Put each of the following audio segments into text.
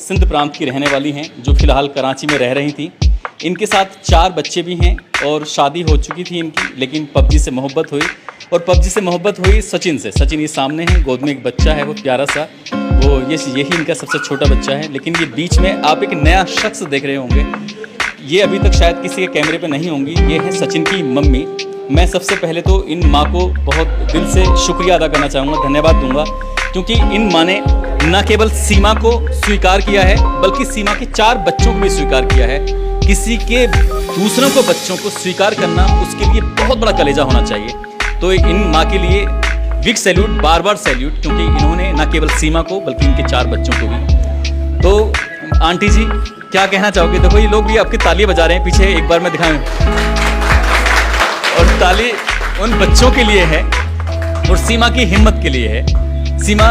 सिंध प्रांत की रहने वाली हैं जो फ़िलहाल कराची में रह रही थी। इनके साथ 4 बच्चे भी हैं और शादी हो चुकी थी इनकी, लेकिन पबजी से मोहब्बत हुई और पबजी से मोहब्बत हुई सचिन से। सचिन ये सामने है, गोद में एक बच्चा है वो प्यारा सा, वो यही इनका सबसे छोटा बच्चा है। लेकिन ये बीच में आप एक नया शख्स देख रहे होंगे, ये अभी तक शायद किसी के कैमरे पे नहीं होंगी। ये है सचिन की मम्मी। मैं सबसे पहले तो इन माँ को बहुत दिल से शुक्रिया अदा करना चाहूँगा, धन्यवाद दूंगा, क्योंकि इन माँ ने न केवल सीमा को स्वीकार किया है बल्कि सीमा के 4 बच्चों को भी स्वीकार किया है। किसी के दूसरों को बच्चों को स्वीकार करना, उसके लिए बहुत बड़ा कलेजा होना चाहिए। तो इन माँ के लिए बिग सैल्यूट, बार बार सैल्यूट, क्योंकि इन्होंने न केवल सीमा को बल्कि इनके 4 बच्चों को भी। तो आंटी जी क्या कहना चाहोगे? देखो ये लोग भी आपकी ताली बजा रहे हैं पीछे, एक बार मैं दिखाऊं। और ताली उन बच्चों के लिए है और सीमा की हिम्मत के लिए है। सीमा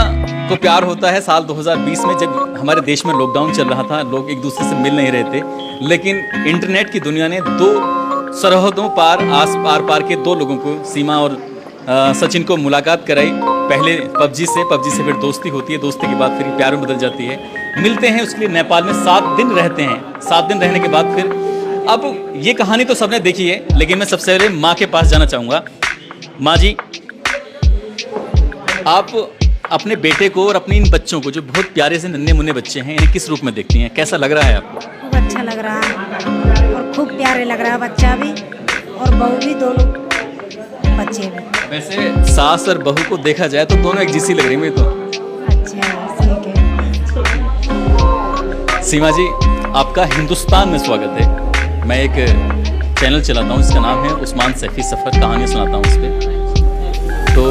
को प्यार होता है साल 2020 में, जब हमारे देश में लॉकडाउन चल रहा था, लोग एक दूसरे से मिल नहीं रहे थे, लेकिन इंटरनेट की दुनिया ने 2 सरहदों पार, आस पार के 2 लोगों को, सीमा और सचिन को मुलाकात कराई। पहले पबजी से फिर दोस्ती होती है, दोस्ती के बाद फिर प्यार में बदल जाती है। मिलते हैं, उसके लिए नेपाल में 7 दिन रहते हैं। 7 दिन रहने के बाद फिर, अब ये कहानी तो सबने देखी है, लेकिन मैं सबसे पहले माँ के पास जाना चाहूँगा। माँ जी, आप अपने बेटे को और अपने इन बच्चों को, जो बहुत प्यारे से नन्हे मुन्ने बच्चे हैं, इन्हें किस रूप में देखती हैं? कैसा लग रहा है आपको? खूब अच्छा लग रहा है और खूब प्यारे लग रहा है, बच्चा भी और बहू भी, दोनों बच्चे भी। वैसे सास और बहू को देखा जाए तो दोनों एक जैसी लग रही है तो। अच्छा, ठीक है। सीमा जी, आपका हिंदुस्तान में स्वागत है। मैं एक चैनल चलाता हूँ, इसका नाम है उस्मान सैफी सफ़र, कहानी सुनाता हूँ उस पर। तो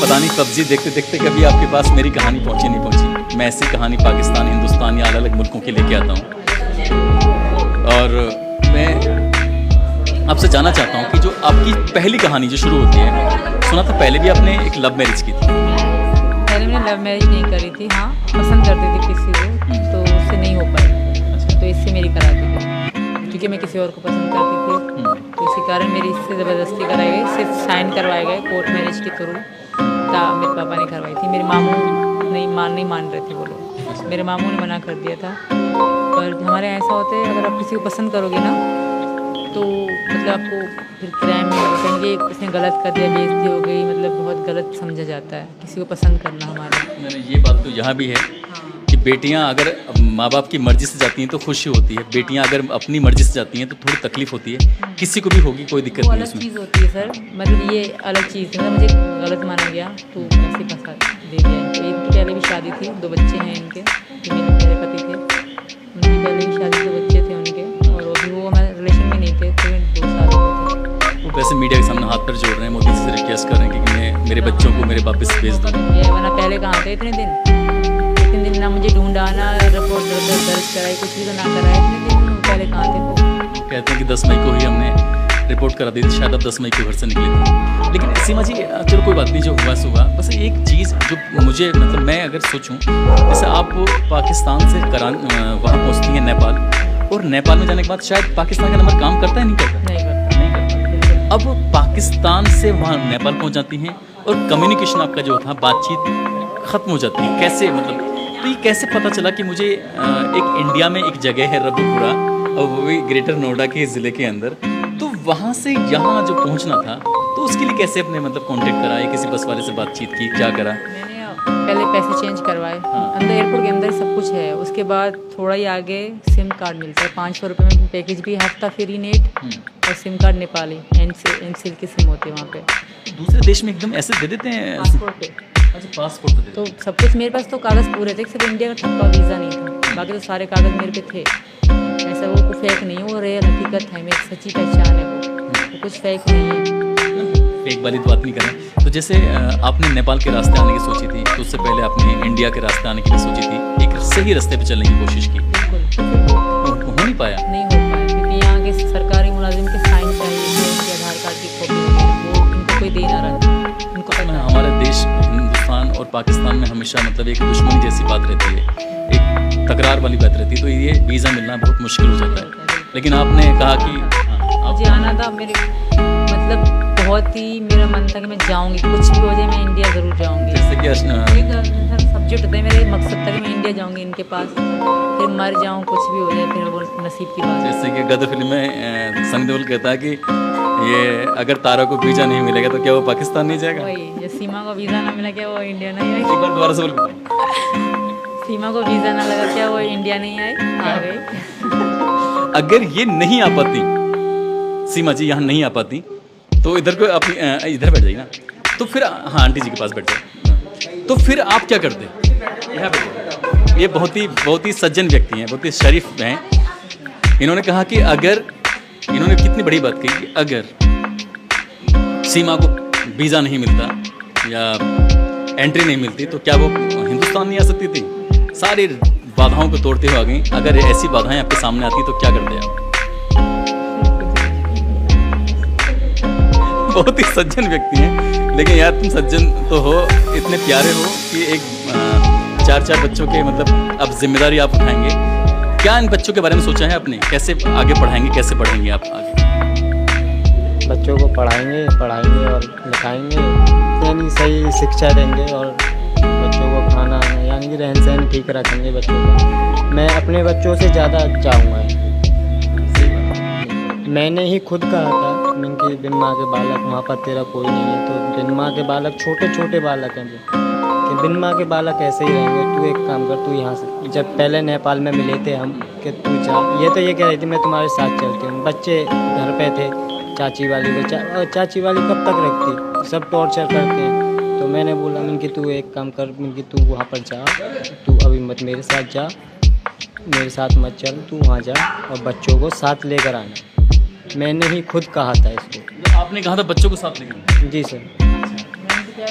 पता नहीं पबजी देखते देखते कभी आपके पास मेरी कहानी पहुँची नहीं पहुँची। मैं ऐसी कहानी पाकिस्तान, हिंदुस्तान या अलग अलग मुल्कों की लेके आता हूँ। और मैं आपसे जानना चाहता हूँ कि जो आपकी पहली कहानी जो शुरू होती है, सुना था पहले भी आपने एक लव मैरिज की थी। पहले मैंने लव मैरिज नहीं करी थी, हाँ पसंद करती थी किसी को, तो उससे नहीं हो पाई, तो इससे मेरी करा दी थी, क्योंकि मैं किसी और को पसंद करती थी। तो इसी कारण मेरी इससे ज़बरदस्ती कराई गई, सिर्फ साइन करवाए गए कोर्ट मैरिज के थ्रू। मेरे पापा ने करवाई थी, मेरे मामू नहीं मान रहे थे वो लोग, मेरे मामू ने मना कर दिया था। पर हमारे यहाँ ऐसा होता है, अगर आप किसी को पसंद करोगे ना, तो मतलब आपको फिर क्राइम में कहेंगे उसने गलत कर दिया, बेइज्जती हो गई, मतलब बहुत गलत समझा जाता है किसी को पसंद करना हमारा। नहीं, ये बात तो यहाँ भी है कि बेटियाँ अगर माँ बाप की मर्ज़ी से जाती हैं तो खुशी होती है, बेटियाँ अगर अपनी मर्ज़ी से जाती हैं तो थोड़ी तकलीफ होती है। किसी को भी होगी, कोई दिक्कत नहीं अलग उसमें। चीज़ होती है सर, मतलब ये अलग चीज़ है, मुझे गलत माना गया तो ऐसे फंसा दे दिया। तो इनकी पहले भी शादी थी, 2 बच्चे हैं इनके, जो मेरे पति थे, उनकी पहले भी शादी, 2 बच्चे थे उनके, और अभी वो हमारे रिलेशन में नहीं थे, तो 2 साल हो गए थे। वो वैसे मीडिया के सामने हाथ पर जोड़ रहे हैं, मोदी से रिक्वेस्ट कर रहे हैं कि मैं मेरे बच्चों को मेरे वापस भेज दो। वरना पहले कहाँ थे इतने दिन ना मुझे ढूंढा, ना रिपोर्ट दर्ज कराई, कुछ भी तो ना कराया। इतने दिन पहले कहाँ थे वो? कहते हैं कि 10 मई को ही हमने रिपोर्ट करा दी थी, शायद अब 10 मई को घर से निकले थे। लेकिन सीमा जी, चलो कोई बात नहीं, जो हुआ सो हुआ। बस एक चीज़ जो मुझे, मतलब मैं अगर सोचूं, जैसे आप पाकिस्तान से वहाँ पहुँचती हैं नेपाल, और नेपाल में जाने के बाद शायद पाकिस्तान का नंबर काम करता है नहीं करता? नहीं करता। अब पाकिस्तान से वहाँ नेपाल पहुँच जाती हैं और कम्युनिकेशन आपका जो था, बातचीत ख़त्म हो जाती है। कैसे, मतलब तो ये कैसे पता चला कि मुझे एक इंडिया में एक जगह है रबुपुरा, और वो भी ग्रेटर नोएडा के ज़िले के अंदर, तो वहाँ से यहाँ जो पहुँचना था, तो उसके लिए कैसे अपने मतलब कांटेक्ट करा, या किसी बस वाले से बातचीत की, क्या करा? मैंने पहले पैसे चेंज करवाए, अंदर एयरपोर्ट के अंदर सब कुछ है। उसके बाद थोड़ा ही आगे सिम कार्ड मिलता है, 500 रुपये में पैकेज भी, हफ्ता फ्री नेट, और सिम कार्ड नेपाली एमसीएल की सिम होती है वहाँ पे। दूसरे देश में एकदम ऐसे दे देते हैं पासपोर्ट पे? अच्छा, पासपोर्ट तो दे तो सब कुछ मेरे पास, तो कागज़ पूरे थे, सिर्फ इंडिया का ठप्पा वीज़ा नहीं था, बाकी तो सारे कागज़ मेरे पे थे। ऐसा वो फेक नहीं, वो रियल हकीकत है, मेरी सच्ची पहचान है वो कुछ फेक नहीं है। फेक वाली तो बात नहीं कर रहे। तो जैसे आपने नेपाल के रास्ते आने की सोची थी, तो उससे पहले आपने इंडिया के रास्ते आने की भी सोची थी, एक सही रास्ते पे चलने की कोशिश की, बिल्कुल हो नहीं पाया? नहीं हो पाया, क्योंकि यहाँ के सरकारी मुलाजिम के साइन चाहिए, उनके आधार कार्ड की कॉपी, वो इनको कोई दे ना रहा, इनको पता। हमारे देश हिंदुस्तान और पाकिस्तान में हमेशा मतलब एक दुश्मनी जैसी बात रहती है, एक तकरार वाली बात रहती है, तो ये वीज़ा मिलना बहुत मुश्किल हो जाता है। लेकिन आपने कहा कि मुझे आना था, मेरे मतलब बहुत ही मेरा मन था कि मैं जाऊँगी, कुछ भी हो जाए मैं इंडिया ज़रूर जाऊँगी। जैसे कि सब्जेक्ट होते हैं, मेरे मकसद था कि मैं इंडिया जाऊँगी इनके पास, फिर मर जाऊँ, कुछ भी हो जाए, फिर वो नसीब की बात है। जैसे कि गदर फिल्म में सनी देओल कहता है कि ये अगर तारा को वीज़ा नहीं मिलेगा तो क्या वो पाकिस्तान नहीं जाएगा? वही, जो सीमा को वीज़ा ना मिला क्या वो इंडिया नहीं आई? एक बार दोबारा से बोल। सीमा को वीज़ा ना लगा क्या वो इंडिया नहीं आई? आ गई। अगर ये नहीं आ पाती, सीमा जी यहाँ नहीं आ पाती, तो इधर को अपनी इधर बैठ जाइए ना, तो फिर हाँ आंटी जी के पास बैठ जाओ, तो फिर आप क्या करते? यहाँ बैठ। ये बहुत ही सज्जन व्यक्ति हैं, बहुत ही शरीफ हैं। इन्होंने कहा कि अगर, इन्होंने कितनी बड़ी बात कही कि अगर सीमा को वीज़ा नहीं मिलता या एंट्री नहीं मिलती तो क्या वो हिंदुस्तान नहीं आ सकती थी? सारी बाधाओं को तोड़ते हुए आ गई। अगर ऐसी बाधाएं आपके सामने आती तो क्या करते आप? बहुत ही सज्जन व्यक्ति हैं, लेकिन यार तुम सज्जन तो हो, इतने प्यारे हो कि एक 4 बच्चों के मतलब अब जिम्मेदारी आप उठाएंगे। क्या इन बच्चों के बारे में सोचा है आपने? कैसे आगे पढ़ाएंगे, कैसे पढ़ेंगे आप आगे? बच्चों को पढ़ाएंगे और लिखाएंगे, यानी सही शिक्षा देंगे और बच्चों को खाना यानी कि रहन सहन ठीक रखेंगे बच्चों का। मैं अपने बच्चों से ज़्यादा चाहूँगा। मैंने ही खुद कहा था कि बिन माँ के बालक वहाँ पर तेरा कोई नहीं है, तो बिन माँ के बालक छोटे बालक हैं कि बिन माँ के बालक ऐसे ही रहेंगे। तू एक काम कर, तू यहाँ से, जब पहले नेपाल में मिले थे हम कि तू जा, ये तो ये कह रही थी मैं तुम्हारे साथ चलती हूँ। बच्चे घर पे थे, चाची वाली को चाची वाली कब तक रखती, सब टॉर्चर करते हैं। तो मैंने बोला कि तू एक काम कर, कि तू वहाँ पर जा, तू अभी मत मेरे साथ जा, मेरे साथ मत चल, तू वहाँ जा और बच्चों को साथ लेकर आना। मैंने ही खुद कहा था इसको। आपने कहा था बच्चों को साथ लेकर? जी सर।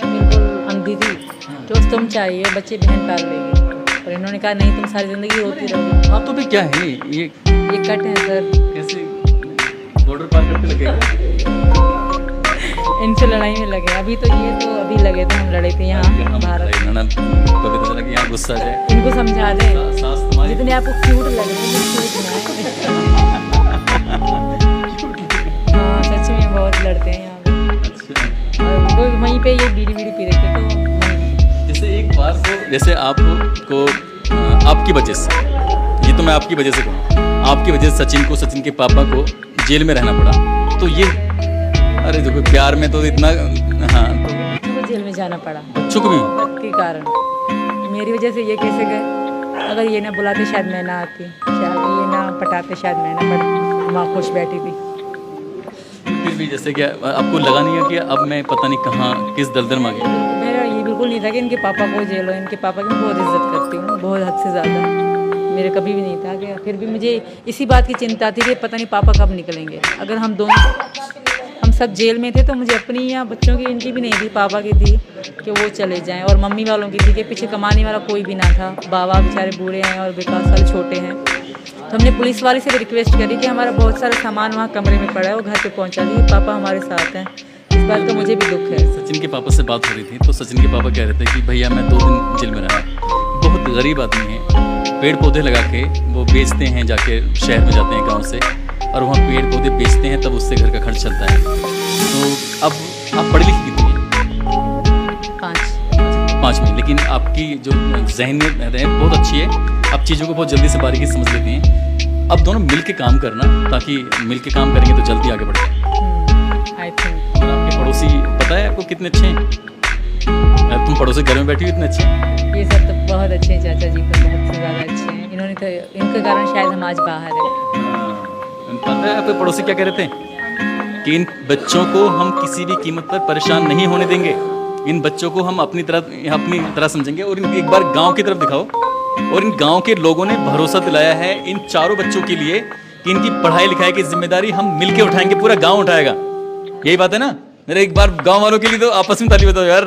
बिल्कुल अंधी थी, जो तुम चाहिए बच्चे बहन पाल लेगी, और इन्होंने कहा नहीं, तुम सारी ज़िंदगी होती रहोगी। आप तो भी क्या है ये कट है सर, कैसे बॉर्डर पार करके लगेगा? इनसे लड़ाई में लगे अभी तो, ये तो अभी लगे थे, हम लड़े थे यहाँ भारत। कभी तो लगा यहाँ गुस्सा आ जाए। इनको समझा दें, सास तुम्हारी जितने आपको क्यूट लग रहे हैं, हाँ सच में बहुत लड़ते हैं यहाँ पे। अच्छा। और वो वहीं पे ये बीड़ी पी रहे थे, तो जैसे एक बार को, जैसे आपको आपकी वजह से, ये तो मैं आपकी वजह से कहूँ, आपकी वजह से सचिन के पापा को जेल में रहना पड़ा, तो ये अरे देखो प्यार में तो इतना, हाँ तो बच्चों को जेल में जाना पड़ा, बच्चों को भी वक्त के कारण। मेरी वजह से ये कैसे गए? अगर ये ना बुलाते शायद मैं ना आती, शायद ये ना पटाते शायद मैं ना पढ़ती, माँ खुश बैठी थी। फिर भी जैसे कि आपको लगा नहीं है कि अब मैं पता नहीं कहाँ किस दलदल में आ गई? मेरा ये बिल्कुल नहीं था कि इनके पापा को जेल हो, इनके पापा की मैं बहुत इज्जत करती हूँ, बहुत हद से ज़्यादा। मेरे कभी भी नहीं था कि, फिर भी मुझे इसी बात की चिंता थी कि पता नहीं पापा कब निकलेंगे। अगर हम सब जेल में थे तो मुझे अपनी या बच्चों की, इनकी भी नहीं थी, पापा की थी कि वो चले जाएं, और मम्मी वालों की थी कि पीछे कमाने वाला कोई भी ना था। बाबा बेचारे बूढ़े हैं और विकास साल छोटे हैं। तो हमने पुलिस वाले से भी रिक्वेस्ट करी कि हमारा बहुत सारा सामान वहाँ कमरे में पड़ा है, वो घर पे पहुँचा दी, पापा हमारे साथ हैं। इस बात का मुझे भी दुख है। सचिन के पापा से बात हो रही थी तो सचिन के पापा कह रहे थे कि भैया मैं 2 दिन जेल में रहा। बहुत गरीब आदमी है, पेड़ पौधे लगा के वो बेचते हैं, जाके शहर में जाते हैं गाँव से, और वहाँ पेड़ पौधे बेचते हैं, तब उससे घर का खर्च चलता है। तो अब आप पढ़ी लिखी कितनी हैं? 5 में, लेकिन आपकी जो जहन में बहुत अच्छी है, आप चीज़ों को बहुत जल्दी से बारीकी से समझ लेती हैं। अब दोनों मिल के काम करना, ताकि मिल के काम करेंगे तो जल्दी आगे बढ़ेंगे। I think. और आपके पड़ोसी पता है आपको कितने अच्छे हैं? तुम पड़ोसी घर में बैठी हुई इतने अच्छे हैं। ये सब तो बहुत अच्छे हैं चाचा जी, तो बहुत से ज़्यादा अच्छे हैं। इन्होंने तो, इनके कारण शायद हम आज बाहर हैं। पता है आपके पड़ोसी क्या कह रहे थे कि इन बच्चों को हम किसी भी कीमत पर परेशान नहीं होने देंगे, इन बच्चों को हम अपनी तरह समझेंगे। और इनकी एक बार गांव की तरफ दिखाओ, और इन गांव के लोगों ने भरोसा दिलाया है इन चारों बच्चों के लिए कि इनकी पढ़ाई लिखाई की जिम्मेदारी हम मिलके उठाएंगे, पूरा गांव उठाएगा। यही बात है ना? मेरे एक बार गांव वालों के लिए तो आपस में ताली बताओ यार।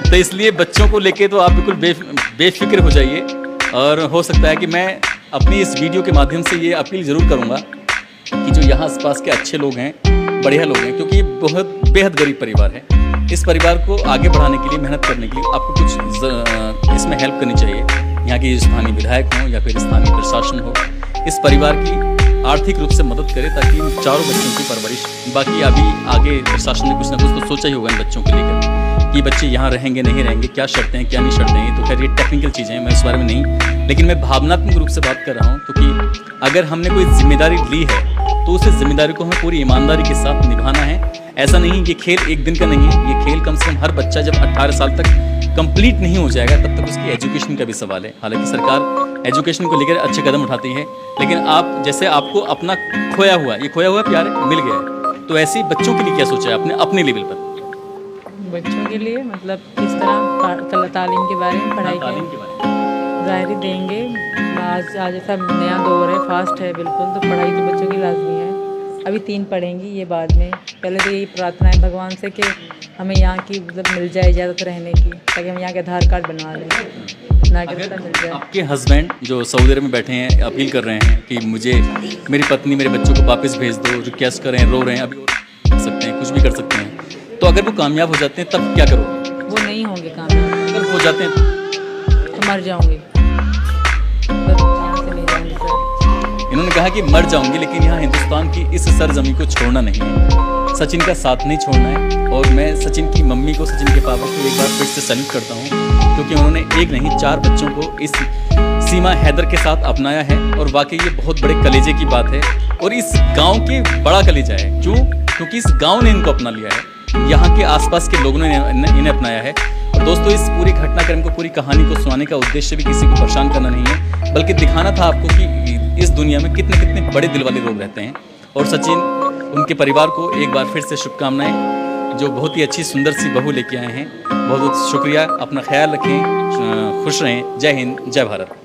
तो इसलिए बच्चों को लेके तो आप बिल्कुल बेफिक्र हो जाइए। और हो सकता है कि मैं अपनी इस वीडियो के माध्यम से ये अपील ज़रूर करूँगा कि जो यहाँ आसपास के अच्छे लोग हैं, बढ़िया लोग हैं, क्योंकि ये बहुत बेहद गरीब परिवार है, इस परिवार को आगे बढ़ाने के लिए, मेहनत करने के लिए आपको कुछ इसमें हेल्प करनी चाहिए। यहाँ के स्थानीय विधायक हों या फिर स्थानीय प्रशासन हो, इस परिवार की आर्थिक रूप से मदद करे ताकि इन चारों बच्चों की परवरिश, बाकी अभी आगे प्रशासन ने कुछ ना कुछ तो सोचा ही होगा इन बच्चों को लेकर कि बच्चे यहाँ रहेंगे नहीं रहेंगे, क्या शर्तें हैं क्या नहीं शर्तें हैं। तो खैर ये टेक्निकल चीज़ें हैं, मैं इस बारे में नहीं, लेकिन मैं भावनात्मक रूप से बात कर रहा हूँ क्योंकि अगर हमने कोई जिम्मेदारी ली है तो उस जिम्मेदारी को हमें पूरी ईमानदारी के साथ निभाना है। ऐसा नहीं ये खेल एक दिन का नहीं है, ये खेल कम से कम हर बच्चा जब 18 साल तक कंप्लीट नहीं हो जाएगा तब तक उसकी एजुकेशन का भी सवाल है। हालांकि सरकार एजुकेशन को लेकर अच्छे कदम उठाती है, लेकिन आप जैसे आपको अपना खोया हुआ प्यार मिल गया है, तो ऐसे बच्चों के लिए क्या सोचा है अपने लेवल पर? बच्चों के लिए मतलब किस तरह तालीम के बारे में, पढ़ाई के ज़ाहिर देंगे। आज ऐसा नया दौर है, फास्ट है बिल्कुल, तो पढ़ाई तो बच्चों की लाजमी है। अभी 3 पढ़ेंगी, ये बाद में। पहले तो यही प्रार्थना है भगवान से कि हमें यहाँ की मतलब मिल जाए इजाज़त रहने की, ताकि हम यहाँ के आधार कार्ड बनवा लें, नागरिकता मिल जाए। आपके हस्बैंड जो सऊदी अरब में बैठे हैं अपील कर रहे हैं कि मुझे मेरी पत्नी मेरे बच्चों को वापस भेज दो, रिक्वेस्ट कर रहे हैं, रो रहे हैं, अभी कर सकते हैं, कुछ भी कर सकते हैं, तो अगर वो कामयाब हो जाते हैं तब क्या करोगे? वो नहीं होंगे कामयाब। अगर हो जाते हैं तो मर जाऊँगी, बस यहाँ से नहीं जाऊँगी सर। इन्होंने कहा कि मर जाऊंगी, लेकिन यहाँ हिंदुस्तान की इस सरजमी को छोड़ना नहीं है, सचिन का साथ नहीं छोड़ना है। और मैं सचिन की मम्मी को, सचिन के पापा को एक बार फिर से सैल्यूट करता हूँ क्योंकि उन्होंने एक नहीं 4 बच्चों को इस सीमा हैदर के साथ अपनाया है और वाकई ये बहुत बड़े कलेजे की बात है और इस गाँव के बड़ा कलेजा है। क्यों? क्योंकि इस गाँव ने इनको अपना लिया है, यहाँ के आसपास के लोगों ने इन्हें अपनाया है। और दोस्तों इस पूरी घटनाक्रम को, पूरी कहानी को सुनाने का उद्देश्य भी किसी को परेशान करना नहीं है, बल्कि दिखाना था आपको कि इस दुनिया में कितने कितने बड़े दिल वाले लोग रहते हैं। और सचिन, उनके परिवार को एक बार फिर से शुभकामनाएं, जो बहुत ही अच्छी सुंदर सी बहू लेके आए हैं। बहुत बहुत शुक्रिया, अपना ख्याल रखें, खुश रहें। जय हिंद, जय भारत।